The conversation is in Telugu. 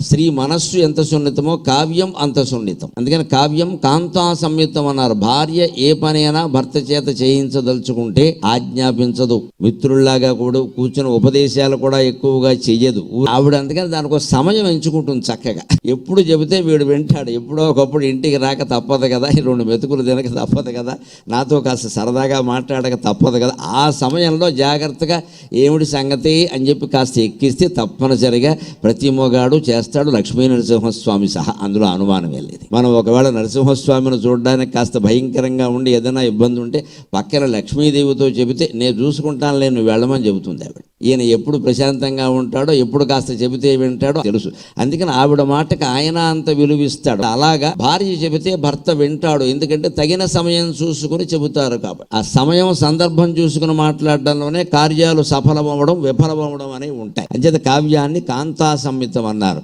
స్త్రీ మనస్సు ఎంత సున్నితమో కావ్యం అంత సున్నితం. అందుకని కావ్యం కాంతా సంయుక్తం అన్నారు. భార్య ఏ పనైనా భర్త చేత చేయించదలుచుకుంటే ఆజ్ఞాపించదు. మిత్రుల్లాగా కూడా కూర్చుని ఉపదేశాలు కూడా ఎక్కువగా చెయ్యదు ఆవిడ. అందుకని దానికి సమయం ఎంచుకుంటుంది చక్కగా. ఎప్పుడు చెబితే వీడు వింటాడు. ఎప్పుడో ఒకప్పుడు ఇంటికి రాక తప్పదు కదా, 2 మెతుకులు తినక తప్పదు కదా, నాతో కాస్త సరదాగా మాట్లాడక తప్పదు కదా, ఆ సమయంలో జాగ్రత్తగా ఏమిటి సంగతి అని చెప్పి కాస్త ఎక్కిస్తే తప్పనిసరిగా ప్రతి మొగాడు చేస్తాడు, లక్ష్మీ నరసింహస్వామి సహా. అందులో అనుమానం వెళ్ళేది. మనం ఒకవేళ నరసింహస్వామిని చూడడానికి కాస్త భయంకరంగా ఉండి ఏదైనా ఇబ్బంది ఉంటే పక్కన లక్ష్మీదేవితో చెబితే నేను చూసుకుంటాను లేను వెళ్ళమని చెబుతుంది ఆవిడ. ఈయన ఎప్పుడు ప్రశాంతంగా ఉంటాడో, ఎప్పుడు కాస్త చెబితే వింటాడో తెలుసు. అందుకని ఆవిడ మాటకి ఆయన అంత విలువిస్తాడు. అలాగా భార్య చెబితే భర్త వింటాడు. ఎందుకంటే తగిన సమయం చూసుకుని చెబుతారు కాబట్టి. ఆ సమయం సందర్భం చూసుకుని మాట్లాడడంలోనే కార్యాలు సఫలమవ్వడం విఫలమవ్వడం అనేవి ఉంటాయి. అంచేత కావ్యాన్ని కాంతా సంయుతం అన్నారు.